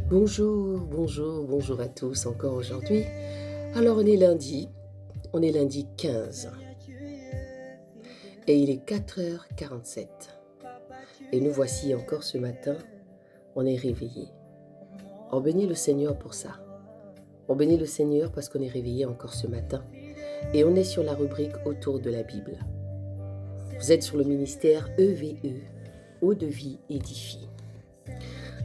Bonjour, bonjour, bonjour à tous encore aujourd'hui. Alors on est lundi 15 et il est 4h47 et nous voici encore ce matin, on est réveillés. On bénit le Seigneur pour ça. On bénit le Seigneur parce qu'on est réveillés encore ce matin et on est sur la rubrique autour de la Bible. Vous êtes sur le ministère EVE, Eau de vie édifie.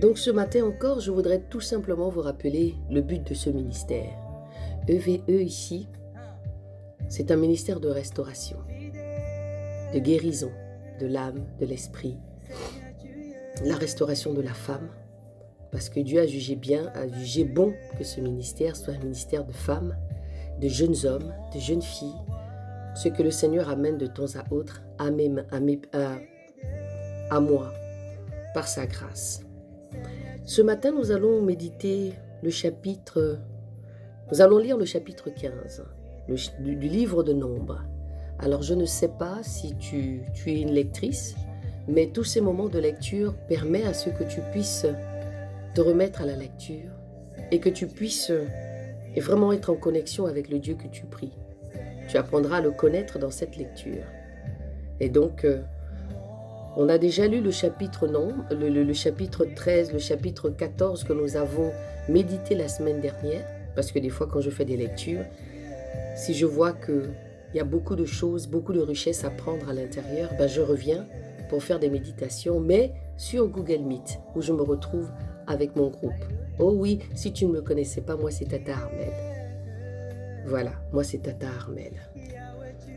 Donc ce matin encore, je voudrais tout simplement vous rappeler le but de ce ministère. EVE ici, c'est un ministère de restauration, de guérison de l'âme, de l'esprit, la restauration de la femme, parce que Dieu a jugé bon que ce ministère soit un ministère de femmes, de jeunes hommes, de jeunes filles, ce que le Seigneur amène de temps à autre à moi, par sa grâce. Ce matin, nous allons méditer nous allons lire le chapitre 15 du livre de Nombres. Alors, je ne sais pas si tu es une lectrice, mais tous ces moments de lecture permettent à ce que tu puisses te remettre à la lecture et que tu puisses vraiment être en connexion avec le Dieu que tu pries. Tu apprendras à le connaître dans cette lecture. Et donc, on a déjà lu le chapitre le chapitre 13, le chapitre 14 que nous avons médité la semaine dernière, parce que des fois quand je fais des lectures, si je vois qu'il y a beaucoup de choses, beaucoup de richesses à prendre à l'intérieur, je reviens pour faire des méditations, mais sur Google Meet, où je me retrouve avec mon groupe. Oh oui, si tu ne me connaissais pas, moi c'est Tata Armel. Voilà, moi c'est Tata Armel.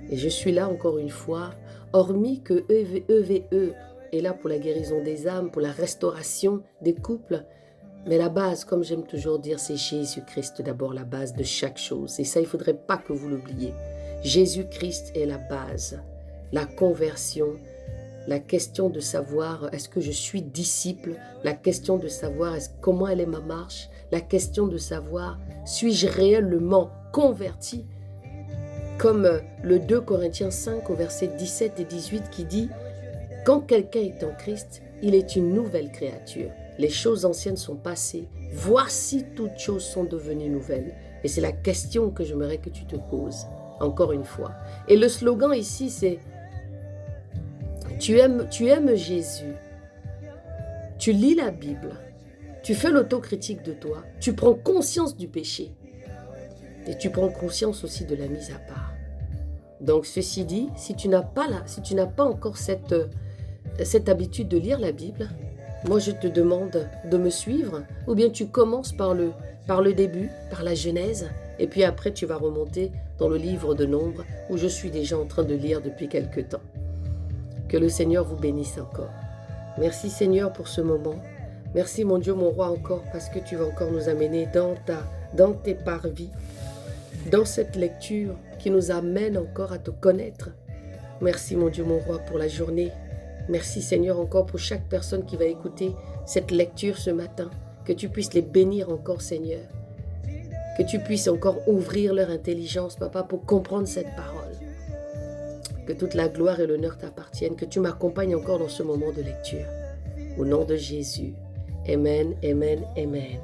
Et je suis là encore une fois, hormis que EVE est là pour la guérison des âmes, pour la restauration des couples. Mais la base, comme j'aime toujours dire, c'est Jésus-Christ d'abord, la base de chaque chose. Et ça, il ne faudrait pas que vous l'oubliez. Jésus-Christ est la base, la conversion, la question de savoir est-ce que je suis disciple, la question de savoir comment elle est ma marche, la question de savoir suis-je réellement converti, comme le 2 Corinthiens 5 au verset 17 et 18 qui dit « Quand quelqu'un est en Christ, il est une nouvelle créature. Les choses anciennes sont passées. Voici toutes choses sont devenues nouvelles. » Et c'est la question que j'aimerais que tu te poses, encore une fois. Et le slogan ici, c'est « Tu aimes Jésus. Tu lis la Bible. Tu fais l'autocritique de toi. Tu prends conscience du péché. Et tu prends conscience aussi de la mise à part. » Donc, ceci dit, si tu n'as pas encore cette habitude de lire la Bible, moi je te demande de me suivre, ou bien tu commences par le début, par la Genèse, et puis après tu vas remonter dans le livre de Nombres, où je suis déjà en train de lire depuis quelque temps. Que le Seigneur vous bénisse encore. Merci Seigneur pour ce moment. Merci mon Dieu, mon roi encore, parce que tu vas encore nous amener dans tes parvis, dans cette lecture qui nous amène encore à te connaître. Merci mon Dieu, mon roi, pour la journée. Merci Seigneur encore pour chaque personne qui va écouter cette lecture ce matin. Que tu puisses les bénir encore Seigneur. Que tu puisses encore ouvrir leur intelligence, Papa, pour comprendre cette parole. Que toute la gloire et l'honneur t'appartiennent. Que tu m'accompagnes encore dans ce moment de lecture. Au nom de Jésus. Amen, amen, amen.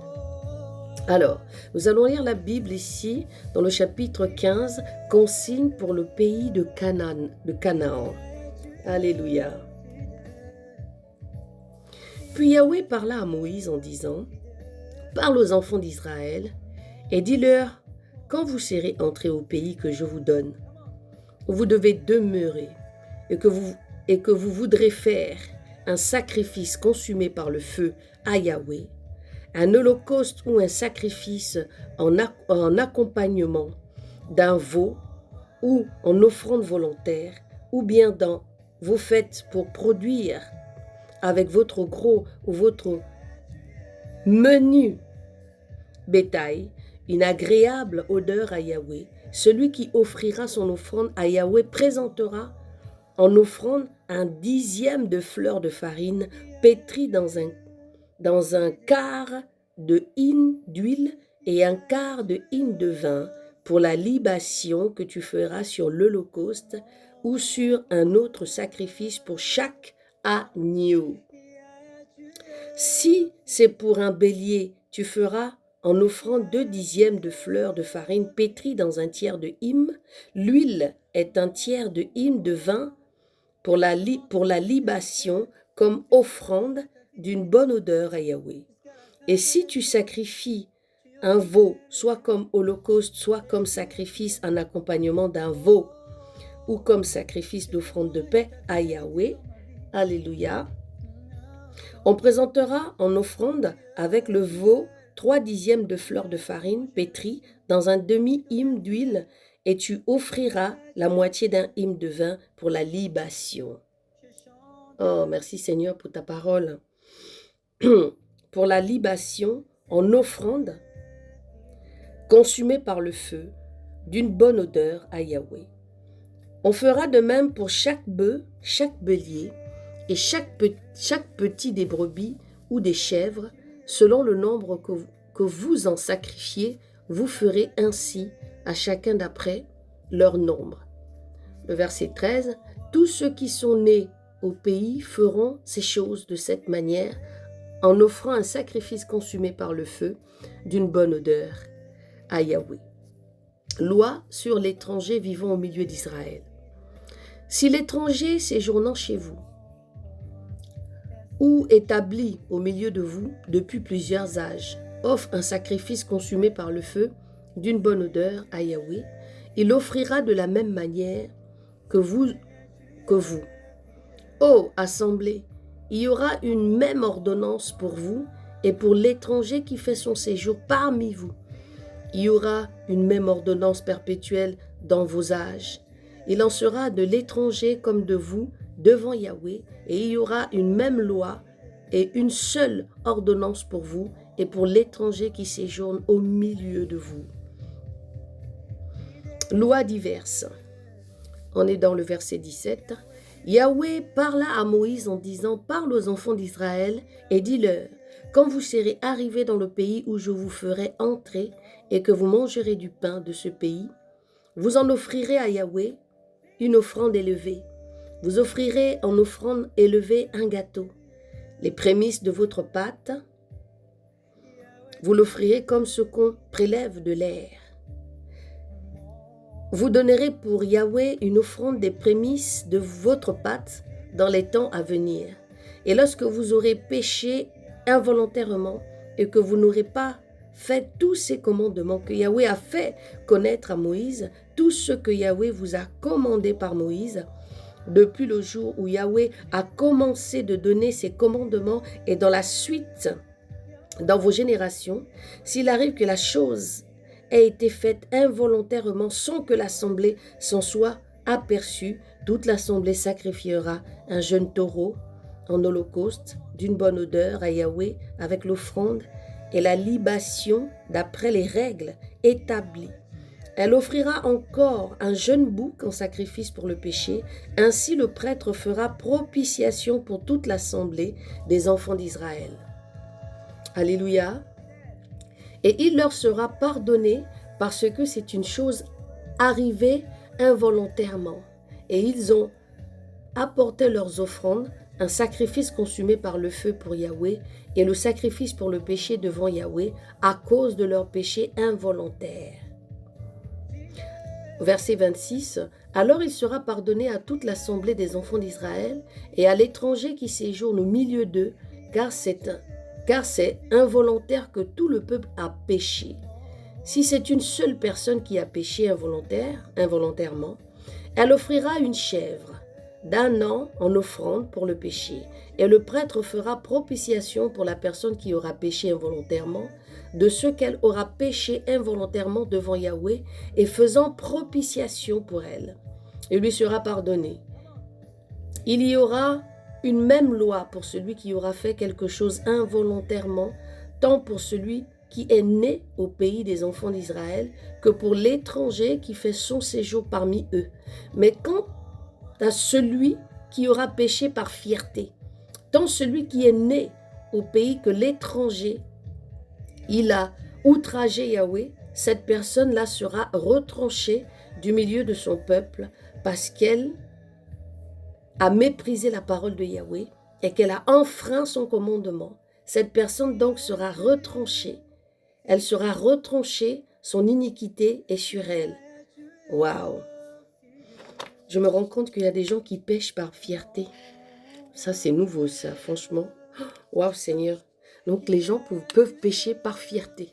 Alors, nous allons lire la Bible ici, dans le chapitre 15, consigne pour le pays de Canaan. Alléluia. Puis Yahweh parla à Moïse en disant, « Parle aux enfants d'Israël et dis-leur, quand vous serez entrés au pays que je vous donne, où vous devez demeurer et que vous voudrez faire un sacrifice consumé par le feu à Yahweh, un holocauste ou un sacrifice en accompagnement d'un veau ou en offrande volontaire, ou bien dans vos fêtes pour produire avec votre gros ou votre menu bétail une agréable odeur à Yahweh. Celui qui offrira son offrande à Yahweh présentera en offrande un 10e de fleur de farine pétrie dans un quart de hin d'huile et un quart de hin de vin pour la libation que tu feras sur l'holocauste ou sur un autre sacrifice pour chaque agneau. Si c'est pour un bélier, tu feras en offrant 2/10 de fleurs de farine pétrie dans un tiers de hym. L'huile est un tiers de hym de vin pour la libation comme offrande d'une bonne odeur à Yahweh. Et si tu sacrifies un veau, soit comme holocauste, soit comme sacrifice en accompagnement d'un veau, ou comme sacrifice d'offrande de paix à Yahweh, alléluia, on présentera en offrande avec le veau 3/10 de fleurs de farine pétrie dans un demi-hym d'huile, et tu offriras la moitié d'un hym de vin pour la libation. Oh, merci Seigneur pour ta parole. Pour la libation en offrande consumée par le feu d'une bonne odeur à Yahweh. On fera de même pour chaque bœuf, chaque bélier et chaque petit des brebis ou des chèvres, selon le nombre que vous en sacrifiez, vous ferez ainsi à chacun d'après leur nombre. Le verset 13, tous ceux qui sont nés au pays feront ces choses de cette manière, en offrant un sacrifice consumé par le feu d'une bonne odeur à Yahweh. Loi sur l'étranger vivant au milieu d'Israël. Si l'étranger séjournant chez vous ou établi au milieu de vous depuis plusieurs âges offre un sacrifice consumé par le feu d'une bonne odeur à Yahweh, il offrira de la même manière que vous. Ô assemblée, il y aura une même ordonnance pour vous et pour l'étranger qui fait son séjour parmi vous. Il y aura une même ordonnance perpétuelle dans vos âges. Il en sera de l'étranger comme de vous devant Yahweh, et il y aura une même loi et une seule ordonnance pour vous et pour l'étranger qui séjourne au milieu de vous. Lois diverses. On est dans le verset 17. Yahweh parla à Moïse en disant, parle aux enfants d'Israël et dis-leur, quand vous serez arrivés dans le pays où je vous ferai entrer et que vous mangerez du pain de ce pays, vous en offrirez à Yahweh une offrande élevée. Vous offrirez en offrande élevée un gâteau. Les prémices de votre pâte, vous l'offrirez comme ce qu'on prélève de l'air. Vous donnerez pour Yahweh une offrande des prémices de votre pâte dans les temps à venir. Et lorsque vous aurez péché involontairement et que vous n'aurez pas fait tous ces commandements que Yahweh a fait connaître à Moïse, tout ce que Yahweh vous a commandé par Moïse, depuis le jour où Yahweh a commencé de donner ses commandements et dans la suite, dans vos générations, s'il arrive que la chose ait été faite involontairement sans que l'assemblée s'en soit aperçue, toute l'assemblée sacrifiera un jeune taureau en holocauste d'une bonne odeur à Yahweh avec l'offrande et la libation d'après les règles établies. Elle offrira encore un jeune bouc en sacrifice pour le péché. Ainsi le prêtre fera propitiation pour toute l'assemblée des enfants d'Israël. Alléluia. Et il leur sera pardonné parce que c'est une chose arrivée involontairement. Et ils ont apporté leurs offrandes, un sacrifice consumé par le feu pour Yahweh et le sacrifice pour le péché devant Yahweh à cause de leur péché involontaire. Verset 26, alors il sera pardonné à toute l'assemblée des enfants d'Israël et à l'étranger qui séjourne au milieu d'eux, car c'est involontaire que tout le peuple a péché. Si c'est une seule personne qui a péché involontairement, elle offrira une chèvre d'1 an en offrande pour le péché, et le prêtre fera propitiation pour la personne qui aura péché involontairement, de ce qu'elle aura péché involontairement devant Yahweh, et faisant propitiation pour elle. Il lui sera pardonné. Il y aura une même loi pour celui qui aura fait quelque chose involontairement, tant pour celui qui est né au pays des enfants d'Israël que pour l'étranger qui fait son séjour parmi eux. Mais quant à celui qui aura péché par fierté, tant celui qui est né au pays que l'étranger, il a outragé Yahweh, cette personne-là sera retranchée du milieu de son peuple parce qu'elle a méprisé la parole de Yahweh et qu'elle a enfreint son commandement. Cette personne donc sera retranchée. Elle sera retranchée, son iniquité est sur elle. Waouh! Je me rends compte qu'il y a des gens qui pêchent par fierté. Ça, c'est nouveau, ça, franchement. Waouh, Seigneur. Donc, les gens peuvent pécher par fierté.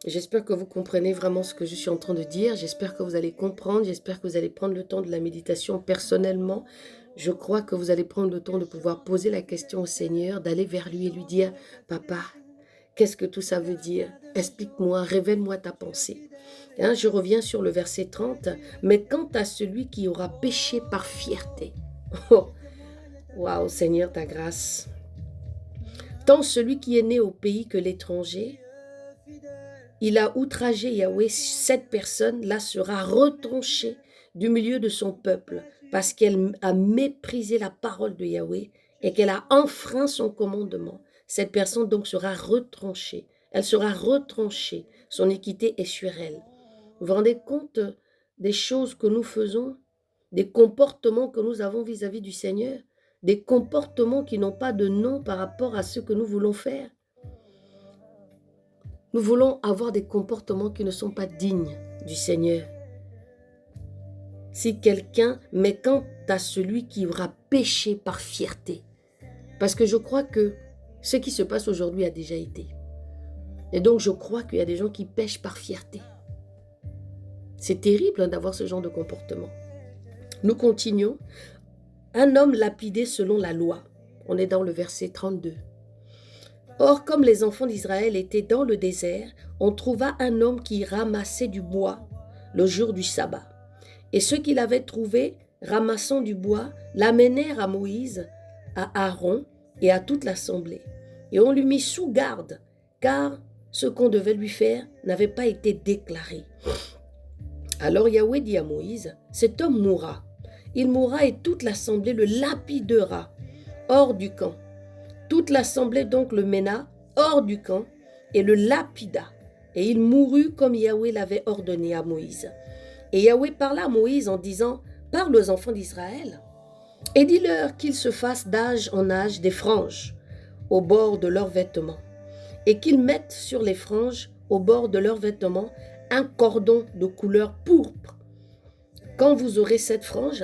J'espère que vous comprenez vraiment ce que je suis en train de dire. J'espère que vous allez comprendre. J'espère que vous allez prendre le temps de la méditation personnellement. Je crois que vous allez prendre le temps de pouvoir poser la question au Seigneur, d'aller vers lui et lui dire, « Papa, qu'est-ce que tout ça veut dire? Explique-moi, révèle-moi ta pensée. » Hein, je reviens sur le verset 30. « Mais quant à celui qui aura péché par fierté, oh, waouh, Seigneur, ta grâce. Tant celui qui est né au pays que l'étranger, il a outragé Yahweh, cette personne-là sera retranchée du milieu de son peuple parce qu'elle a méprisé la parole de Yahweh et qu'elle a enfreint son commandement. Cette personne donc sera retranchée. Elle sera retranchée. Son équité est sur elle. Vous vous rendez compte des choses que nous faisons, des comportements que nous avons vis-à-vis du Seigneur, des comportements qui n'ont pas de nom par rapport à ce que nous voulons faire. Nous voulons avoir des comportements qui ne sont pas dignes du Seigneur. Si quelqu'un, mais quant à celui qui aura péché par fierté, parce que je crois que ce qui se passe aujourd'hui a déjà été. Et donc je crois qu'il y a des gens qui pêchent par fierté. C'est terrible d'avoir ce genre de comportement. Nous continuons. Un homme lapidé selon la loi. On est dans le verset 32. Or, comme les enfants d'Israël étaient dans le désert, on trouva un homme qui ramassait du bois le jour du sabbat. Et ceux qu'il avait trouvés, ramassant du bois, l'amenèrent à Moïse, à Aaron et à toute l'assemblée. Et on lui mit sous garde, car ce qu'on devait lui faire n'avait pas été déclaré. Alors Yahweh dit à Moïse, cet homme mourra. Il mourra et toute l'assemblée le lapidera hors du camp. Toute l'assemblée donc le mena hors du camp et le lapida. Et il mourut comme Yahweh l'avait ordonné à Moïse. Et Yahweh parla à Moïse en disant, parle aux enfants d'Israël et dis-leur qu'ils se fassent d'âge en âge des franges au bord de leurs vêtements et qu'ils mettent sur les franges au bord de leurs vêtements un cordon de couleur pourpre. Quand vous aurez cette frange,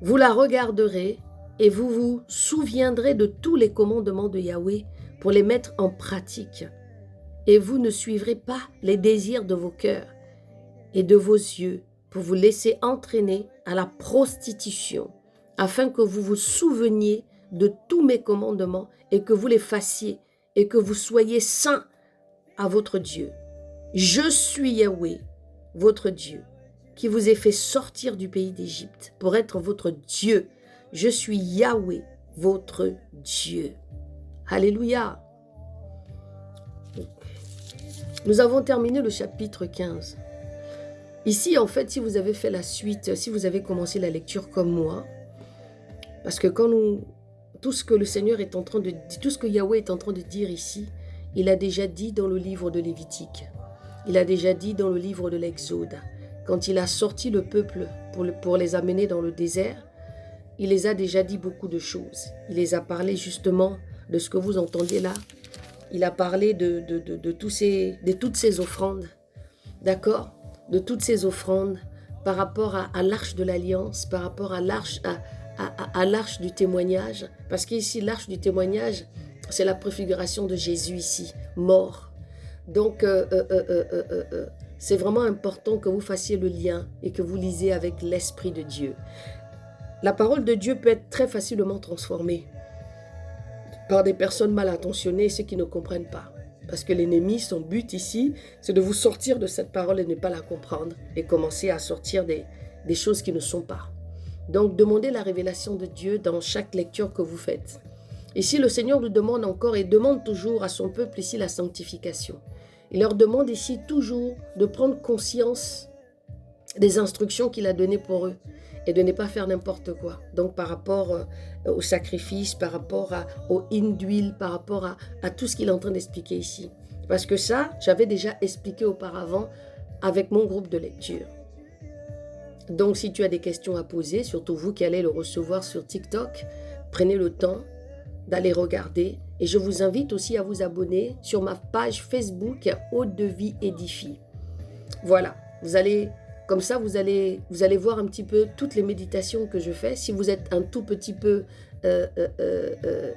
vous la regarderez et vous vous souviendrez de tous les commandements de Yahweh pour les mettre en pratique. Et vous ne suivrez pas les désirs de vos cœurs et de vos yeux pour vous laisser entraîner à la prostitution, afin que vous vous souveniez de tous mes commandements et que vous les fassiez et que vous soyez saints à votre Dieu. Je suis Yahweh, votre Dieu, qui vous ai fait sortir du pays d'Égypte pour être votre Dieu. Je suis Yahweh, votre Dieu. Alléluia. Nous avons terminé le chapitre 15. Ici, en fait, si vous avez fait la suite, si vous avez commencé la lecture comme moi, parce que tout ce que le Seigneur est en train de dire, tout ce que Yahweh est en train de dire ici, il a déjà dit dans le livre de Lévitique. Il a déjà dit dans le livre de l'Exode. Quand il a sorti le peuple pour les amener dans le désert, il les a déjà dit beaucoup de choses. Il les a parlé justement de ce que vous entendez là. Il a parlé de toutes ces offrandes. D'accord? De toutes ces offrandes par rapport à l'arche de l'alliance, par rapport à l'arche du témoignage. Parce qu'ici, l'arche du témoignage, c'est la préfiguration de Jésus ici, mort. Donc, c'est vraiment important que vous fassiez le lien et que vous lisiez avec l'Esprit de Dieu. La parole de Dieu peut être très facilement transformée par des personnes mal intentionnées et ceux qui ne comprennent pas. Parce que l'ennemi, son but ici, c'est de vous sortir de cette parole et ne pas la comprendre et commencer à sortir des choses qui ne sont pas. Donc, demandez la révélation de Dieu dans chaque lecture que vous faites. Ici, le Seigneur nous demande encore et demande toujours à son peuple ici la sanctification. Il leur demande ici toujours de prendre conscience des instructions qu'il a données pour eux et de ne pas faire n'importe quoi. Donc, par rapport au sacrifice, par rapport au hin d'huile, par rapport à tout ce qu'il est en train d'expliquer ici. Parce que ça, j'avais déjà expliqué auparavant avec mon groupe de lecture. Donc, si tu as des questions à poser, surtout vous qui allez le recevoir sur TikTok, Prenez le temps d'aller regarder. Et je vous invite aussi à vous abonner sur ma page Facebook Eau de Vie Édifie. Voilà, comme ça, vous allez voir un petit peu toutes les méditations que je fais. Si vous êtes un tout petit peu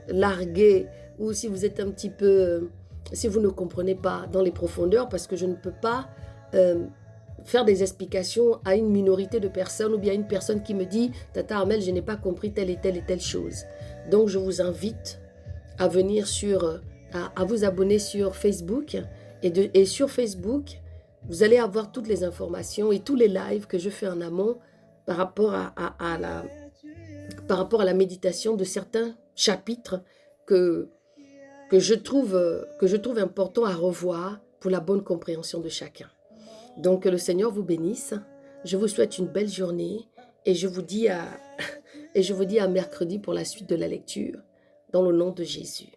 largué ou si vous êtes un petit peu, si vous ne comprenez pas dans les profondeurs, parce que je ne peux pas faire des explications à une minorité de personnes ou bien à une personne qui me dit « Tata Armelle, je n'ai pas compris telle et telle chose ». Donc, je vous invite à venir à vous abonner sur Facebook et sur Facebook, vous allez avoir toutes les informations et tous les lives que je fais en amont par rapport à la méditation de certains chapitres que je trouve important à revoir pour la bonne compréhension de chacun. Donc, que le Seigneur vous bénisse. Je vous souhaite une belle journée et je vous dis à mercredi pour la suite de la lecture, dans le nom de Jésus.